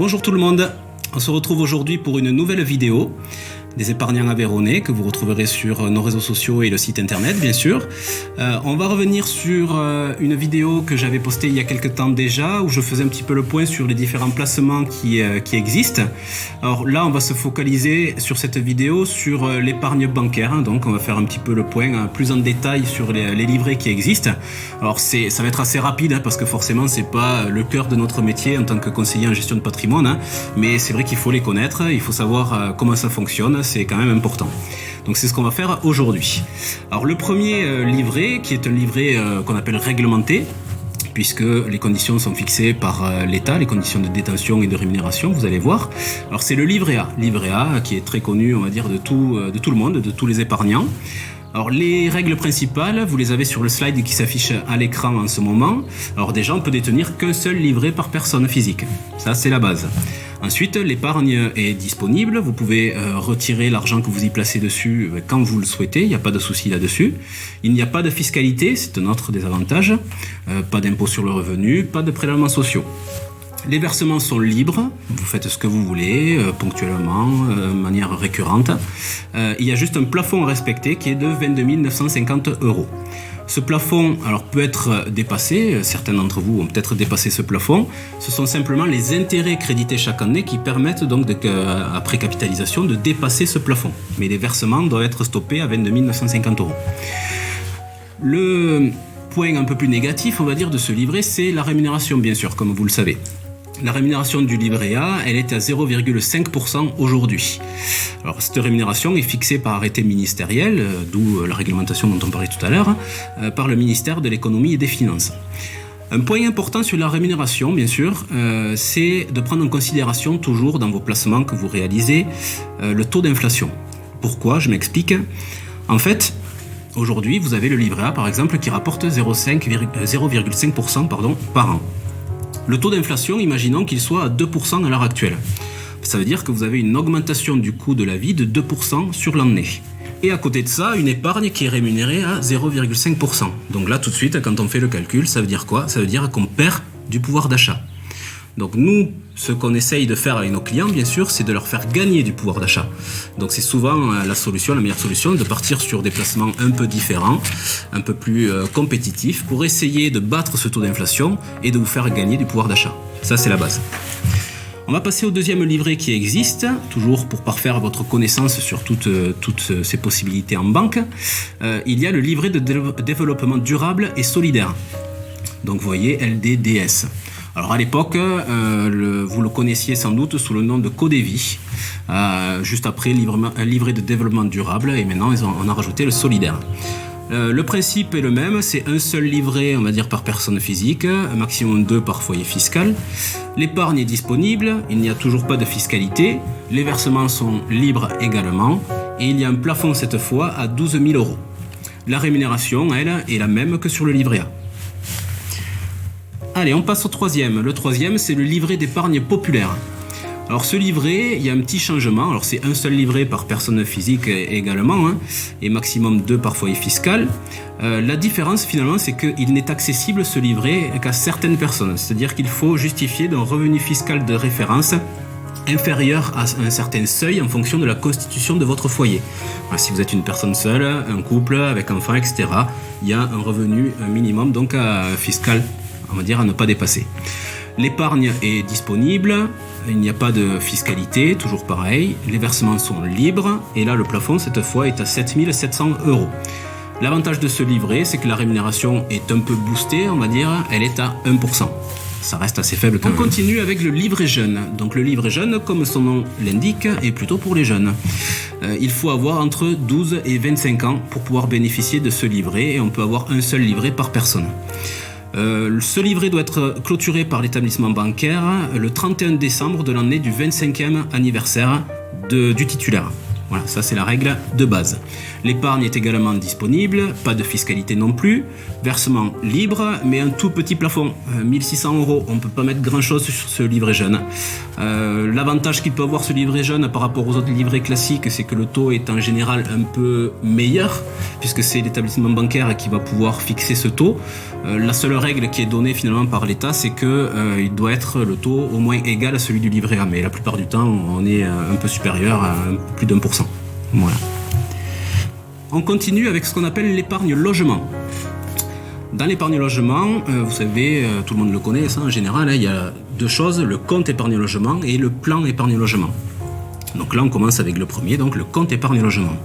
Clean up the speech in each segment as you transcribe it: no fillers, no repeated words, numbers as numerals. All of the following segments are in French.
Bonjour tout le monde, on se retrouve aujourd'hui pour une nouvelle vidéo des épargnants aveyronnais que vous retrouverez sur nos réseaux sociaux et le site internet bien sûr. On va revenir sur une vidéo que j'avais postée il y a quelques temps déjà où je faisais un petit peu le point sur les différents placements qui existent. Alors là on va se focaliser sur cette vidéo sur l'épargne bancaire, donc on va faire un petit peu le point plus en détail sur les livrets qui existent. Alors ça va être assez rapide parce que forcément c'est pas le cœur de notre métier en tant que conseiller en gestion de patrimoine, mais c'est vrai qu'il faut les connaître, il faut savoir comment ça fonctionne. C'est quand même important. Donc c'est ce qu'on va faire aujourd'hui. Alors le premier livret, qui est un livret qu'on appelle réglementé, puisque les conditions sont fixées par l'État, les conditions de détention et de rémunération, vous allez voir. Alors c'est le livret A qui est très connu, on va dire, de tout le monde, de tous les épargnants. Alors les règles principales, vous les avez sur le slide qui s'affiche à l'écran en ce moment. Alors déjà, on peut détenir qu'un seul livret par personne physique. Ça, c'est la base. Ensuite, l'épargne est disponible. Vous pouvez retirer l'argent que vous y placez dessus quand vous le souhaitez. Il n'y a pas de souci là-dessus. Il n'y a pas de fiscalité, c'est un autre des avantages. Pas d'impôt sur le revenu, pas de prélèvements sociaux. Les versements sont libres, vous faites ce que vous voulez, ponctuellement, de manière récurrente. Il y a juste un plafond à respecter qui est de 22 950 €. Ce plafond peut être dépassé, certains d'entre vous ont peut-être dépassé ce plafond. Ce sont simplement les intérêts crédités chaque année qui permettent donc, après capitalisation, de dépasser ce plafond. Mais les versements doivent être stoppés à 22 950 €. Le point un peu plus négatif, on va dire, de ce livret, c'est la rémunération, bien sûr, comme vous le savez. La rémunération du livret A, elle est à 0,5% aujourd'hui. Alors cette rémunération est fixée par arrêté ministériel, d'où la réglementation dont on parlait tout à l'heure, par le ministère de l'économie et des finances. Un point important sur la rémunération, bien sûr, c'est de prendre en considération toujours dans vos placements que vous réalisez le taux d'inflation. Pourquoi ? Je m'explique. En fait, aujourd'hui, vous avez le livret A, par exemple, qui rapporte 0,5% par an. Le taux d'inflation, imaginons qu'il soit à 2% à l'heure actuelle. Ça veut dire que vous avez une augmentation du coût de la vie de 2% sur l'année. Et à côté de ça, une épargne qui est rémunérée à 0,5%. Donc là, tout de suite, quand on fait le calcul, ça veut dire quoi ? Ça veut dire qu'on perd du pouvoir d'achat. Donc nous, ce qu'on essaye de faire avec nos clients, bien sûr, c'est de leur faire gagner du pouvoir d'achat. Donc c'est souvent la meilleure solution, de partir sur des placements un peu différents, un peu plus compétitifs, pour essayer de battre ce taux d'inflation et de vous faire gagner du pouvoir d'achat. Ça, c'est la base. On va passer au deuxième livret qui existe, toujours pour parfaire votre connaissance sur toutes ces possibilités en banque. Il y a le livret de développement durable et solidaire. Donc vous voyez, LDDS. Alors à l'époque, vous le connaissiez sans doute sous le nom de Codévie, juste après un livret de développement durable, et maintenant on a rajouté le solidaire. Le principe est le même, c'est un seul livret, on va dire, par personne physique, un maximum 2 par foyer fiscal. L'épargne est disponible, il n'y a toujours pas de fiscalité, les versements sont libres également, et il y a un plafond cette fois à 12 000 €. La rémunération, elle, est la même que sur le livret A. Allez, on passe au troisième. Le troisième, c'est le livret d'épargne populaire. Alors ce livret, il y a un petit changement. Alors c'est un seul livret par personne physique également, et maximum 2 par foyer fiscal. La différence finalement, c'est qu'il n'est accessible ce livret qu'à certaines personnes. C'est-à-dire qu'il faut justifier d'un revenu fiscal de référence inférieur à un certain seuil en fonction de la constitution de votre foyer. Alors, si vous êtes une personne seule, un couple avec enfants, etc., il y a un revenu minimum donc fiscal, on va dire, à ne pas dépasser. L'épargne est disponible, il n'y a pas de fiscalité, toujours pareil, les versements sont libres, et là le plafond cette fois est à 7 700 €. L'avantage de ce livret, c'est que la rémunération est un peu boostée, on va dire, elle est à 1%. Ça reste assez faible quand même. On continue avec le livret jeune. Donc le livret jeune, comme son nom l'indique, est plutôt pour les jeunes. Il faut avoir entre 12 et 25 ans pour pouvoir bénéficier de ce livret, et on peut avoir un seul livret par personne. Ce livret doit être clôturé par l'établissement bancaire le 31 décembre de l'année du 25e anniversaire du titulaire. Voilà, ça c'est la règle de base. L'épargne est également disponible, pas de fiscalité non plus, versement libre, mais un tout petit plafond, 1600 €. On ne peut pas mettre grand chose sur ce livret jeune. L'avantage qu'il peut avoir ce livret jeune par rapport aux autres livrets classiques, c'est que le taux est en général un peu meilleur, puisque c'est l'établissement bancaire qui va pouvoir fixer ce taux. La seule règle qui est donnée finalement par l'État, c'est qu'il doit être le taux au moins égal à celui du livret A, mais la plupart du temps, on est un peu supérieur à plus d'1%. Voilà. On continue avec ce qu'on appelle l'épargne logement. Dans l'épargne logement, vous savez, tout le monde le connaît, ça en général, il y a deux choses, le compte épargne logement et le plan épargne logement. Donc là, on commence avec le premier, donc le compte épargne logement.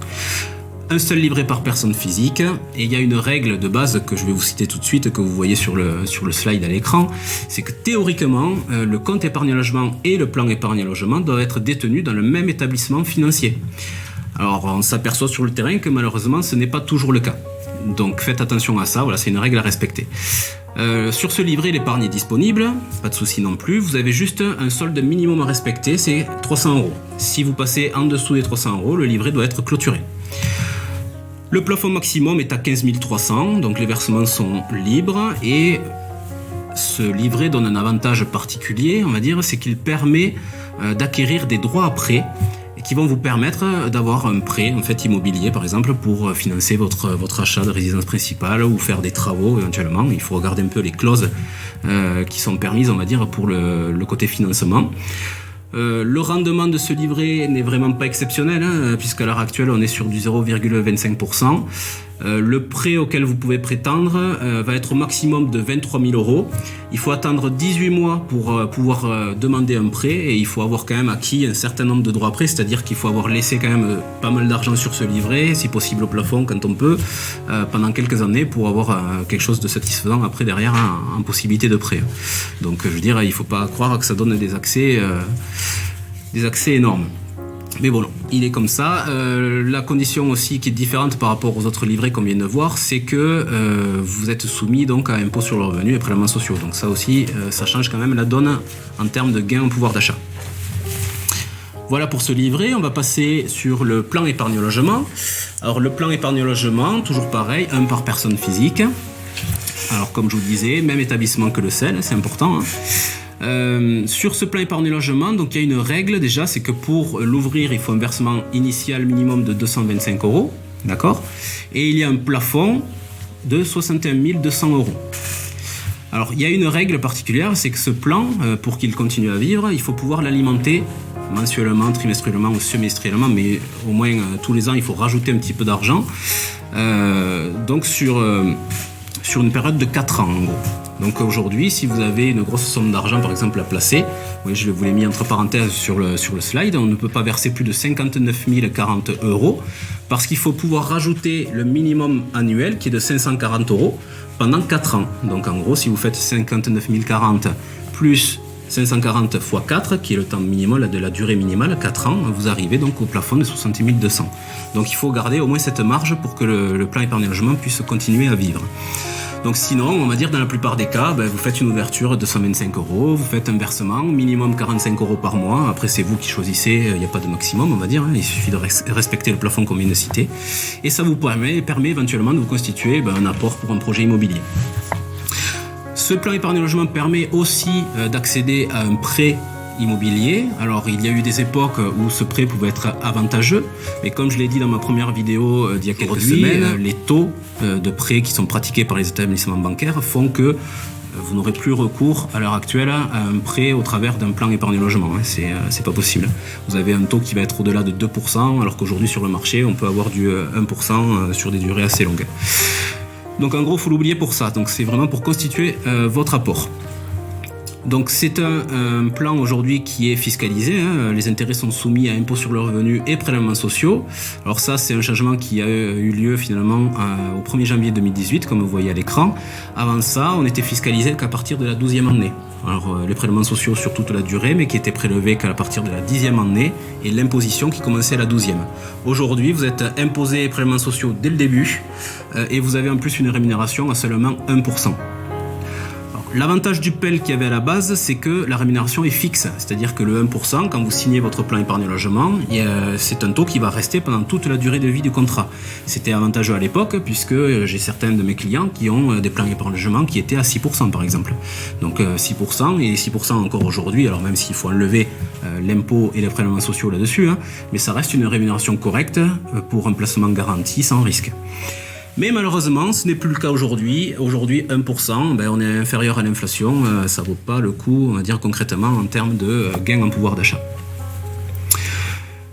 Un seul livret par personne physique, et il y a une règle de base que je vais vous citer tout de suite, que vous voyez sur le slide à l'écran, c'est que théoriquement, le compte épargne logement et le plan épargne logement doivent être détenus dans le même établissement financier. Alors on s'aperçoit sur le terrain que malheureusement ce n'est pas toujours le cas. Donc faites attention à ça, voilà, c'est une règle à respecter. Sur ce livret, l'épargne est disponible, pas de souci non plus. Vous avez juste un solde minimum à respecter, c'est 300 €. Si vous passez en dessous des 300 €, le livret doit être clôturé. Le plafond maximum est à 15 300, donc les versements sont libres et ce livret donne un avantage particulier, on va dire, c'est qu'il permet d'acquérir des droits à prêt qui vont vous permettre d'avoir un prêt en fait immobilier par exemple pour financer votre achat de résidence principale ou faire des travaux éventuellement. Il faut regarder un peu les clauses qui sont permises, on va dire, pour le côté financement. Le rendement de ce livret n'est vraiment pas exceptionnel, puisqu'à l'heure actuelle on est sur du 0,25%. Le prêt auquel vous pouvez prétendre va être au maximum de 23 000 €. Il faut attendre 18 mois pour pouvoir demander un prêt et il faut avoir quand même acquis un certain nombre de droits à prêt, c'est-à-dire qu'il faut avoir laissé quand même pas mal d'argent sur ce livret, si possible au plafond quand on peut, pendant quelques années pour avoir quelque chose de satisfaisant après derrière en possibilité de prêt. Donc je veux dire, il ne faut pas croire que ça donne des accès énormes. Mais bon, il est comme ça. La condition aussi qui est différente par rapport aux autres livrets qu'on vient de voir, c'est que vous êtes soumis donc à impôt sur le revenu et prélèvements sociaux. Donc ça aussi, ça change quand même la donne en termes de gain au pouvoir d'achat. Voilà pour ce livret. On va passer sur le plan épargne logement. Alors le plan épargne logement, toujours pareil, un par personne physique. Alors comme je vous disais, même établissement que le CEL, c'est important, hein. Sur ce plan épargne logement, donc il y a une règle déjà, c'est que pour l'ouvrir, il faut un versement initial minimum de 225 €, d'accord ? Et il y a un plafond de 61 200 €. Alors il y a une règle particulière, c'est que ce plan, pour qu'il continue à vivre, il faut pouvoir l'alimenter mensuellement, trimestriellement ou semestriellement, mais au moins tous les ans, il faut rajouter un petit peu d'argent. Donc sur une période de 4 ans en gros. Donc aujourd'hui, si vous avez une grosse somme d'argent par exemple à placer, oui, je vous l'ai mis entre parenthèses sur le slide, on ne peut pas verser plus de 59 040 € parce qu'il faut pouvoir rajouter le minimum annuel qui est de 540 € pendant 4 ans. Donc en gros, si vous faites 59 040 plus 540 x 4, qui est le temps minimum de la durée minimale, 4 ans, vous arrivez donc au plafond de 60 200. Donc il faut garder au moins cette marge pour que le plan épargne logement puisse continuer à vivre. Donc sinon, on va dire dans la plupart des cas, vous faites une ouverture de 125 €, vous faites un versement, minimum 45 € par mois. Après, c'est vous qui choisissez, il n'y a pas de maximum, on va dire. Il suffit de respecter le plafond qu'on vient de citer. Et ça vous permet éventuellement de vous constituer un apport pour un projet immobilier. Ce plan épargne logement permet aussi d'accéder à un prêt immobilier. Alors il y a eu des époques où ce prêt pouvait être avantageux, mais comme je l'ai dit dans ma première vidéo d'il y a quelques semaines, les taux de prêt qui sont pratiqués par les établissements bancaires font que vous n'aurez plus recours à l'heure actuelle à un prêt au travers d'un plan épargne logement. C'est pas possible. Vous avez un taux qui va être au-delà de 2%, alors qu'aujourd'hui sur le marché on peut avoir du 1% sur des durées assez longues. Donc en gros, il faut l'oublier pour ça. Donc c'est vraiment pour constituer votre apport. Donc c'est un plan aujourd'hui qui est fiscalisé, hein. Les intérêts sont soumis à impôt sur le revenu et prélèvements sociaux. Alors ça, c'est un changement qui a eu lieu finalement au 1er janvier 2018, comme vous voyez à l'écran. Avant ça, on était fiscalisé qu'à partir de la 12e année. Alors les prélèvements sociaux sur toute la durée, mais qui étaient prélevés qu'à partir de la 10e année, et l'imposition qui commençait à la 12e. Aujourd'hui, vous êtes imposé prélèvements sociaux dès le début, et vous avez en plus une rémunération à seulement 1%. l'avantage du PEL qu'il y avait à la base, c'est que la rémunération est fixe. C'est-à-dire que le 1%, quand vous signez votre plan épargne logement, c'est un taux qui va rester pendant toute la durée de vie du contrat. C'était avantageux à l'époque, puisque j'ai certains de mes clients qui ont des plans épargne logement qui étaient à 6% par exemple. Donc 6% et 6% encore aujourd'hui, alors même s'il faut enlever l'impôt et les prélèvements sociaux là-dessus, hein, mais ça reste une rémunération correcte pour un placement garanti sans risque. Mais malheureusement, ce n'est plus le cas aujourd'hui. Aujourd'hui, 1%, on est inférieur à l'inflation. Ça ne vaut pas le coup, on va dire concrètement, en termes de gain en pouvoir d'achat.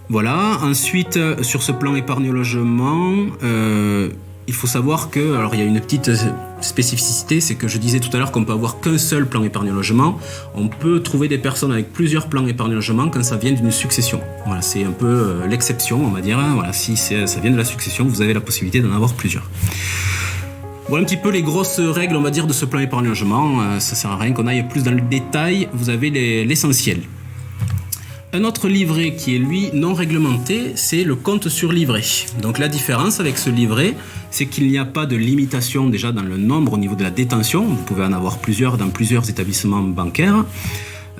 Voilà. Ensuite, sur ce plan épargne-logement, il faut savoir que, alors il y a une petite spécificité, c'est que je disais tout à l'heure qu'on peut avoir qu'un seul plan épargne-logement. On peut trouver des personnes avec plusieurs plans épargne-logement quand ça vient d'une succession. Voilà, c'est un peu l'exception, on va dire. Voilà, si ça vient de la succession, vous avez la possibilité d'en avoir plusieurs. Voilà un petit peu les grosses règles, on va dire, de ce plan épargne-logement. Ça sert à rien qu'on aille plus dans le détail. Vous avez l'essentiel. Un autre livret qui est lui non réglementé, c'est le compte sur livret. Donc la différence avec ce livret, c'est qu'il n'y a pas de limitation déjà dans le nombre au niveau de la détention. Vous pouvez en avoir plusieurs dans plusieurs établissements bancaires.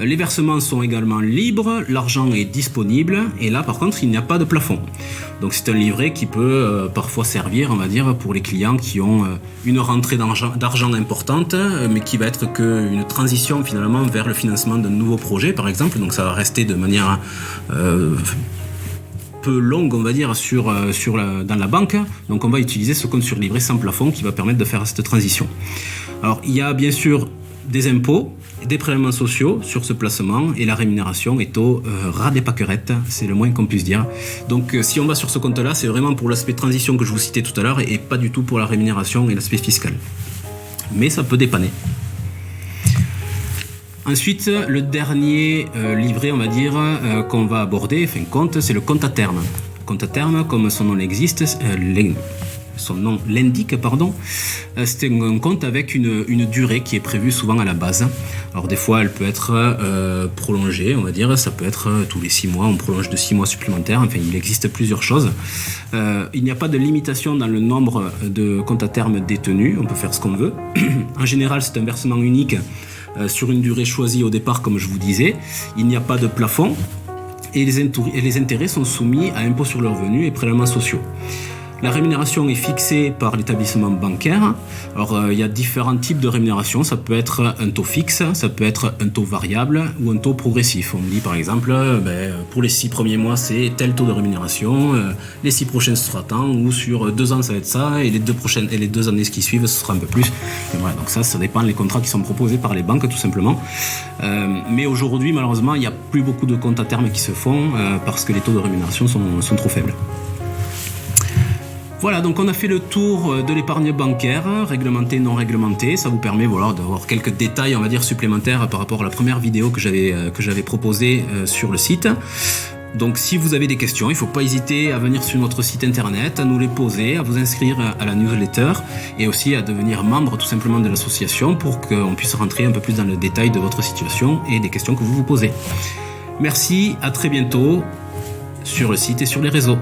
Les versements sont également libres, l'argent est disponible et là par contre il n'y a pas de plafond. Donc c'est un livret qui peut parfois servir, on va dire, pour les clients qui ont une rentrée d'argent importante mais qui va être qu'une transition finalement vers le financement d'un nouveau projet par exemple. Donc ça va rester de manière peu longue, on va dire, dans la banque. Donc on va utiliser ce compte sur livret sans plafond qui va permettre de faire cette transition. Alors il y a bien sûr des impôts, des prélèvements sociaux sur ce placement et la rémunération est au ras des pâquerettes, c'est le moins qu'on puisse dire. Donc si on va sur ce compte-là, c'est vraiment pour l'aspect transition que je vous citais tout à l'heure et pas du tout pour la rémunération et l'aspect fiscal. Mais ça peut dépanner. Ensuite, le dernier livret, on va dire, qu'on va aborder, enfin compte, c'est le compte à terme. Compte à terme, comme son nom l'indique, c'est un compte avec une durée qui est prévue souvent à la base. Alors des fois elle peut être prolongée, on va dire, ça peut être tous les 6 mois, on prolonge de 6 mois supplémentaires, enfin il existe plusieurs choses. Il n'y a pas de limitation dans le nombre de comptes à terme détenus, on peut faire ce qu'on veut. En général c'est un versement unique sur une durée choisie au départ comme je vous disais, il n'y a pas de plafond et les intérêts sont soumis à impôt sur le revenu et prélèvements sociaux. La rémunération est fixée par l'établissement bancaire. Alors, il y a différents types de rémunération. Ça peut être un taux fixe, ça peut être un taux variable ou un taux progressif. On dit par exemple, pour les 6 premiers mois, c'est tel taux de rémunération, les 6 prochains, ce sera tant, ou sur 2 ans, ça va être ça, et les 2 années qui suivent, ce sera un peu plus. Et voilà, donc ça dépend des contrats qui sont proposés par les banques, tout simplement. Mais aujourd'hui, malheureusement, il n'y a plus beaucoup de comptes à terme qui se font parce que les taux de rémunération sont trop faibles. Voilà, donc on a fait le tour de l'épargne bancaire, réglementée, non réglementée. Ça vous permet d'avoir quelques détails, on va dire, supplémentaires par rapport à la première vidéo que j'avais proposée sur le site. Donc si vous avez des questions, il ne faut pas hésiter à venir sur notre site internet, à nous les poser, à vous inscrire à la newsletter et aussi à devenir membre tout simplement de l'association pour qu'on puisse rentrer un peu plus dans le détail de votre situation et des questions que vous vous posez. Merci, à très bientôt sur le site et sur les réseaux.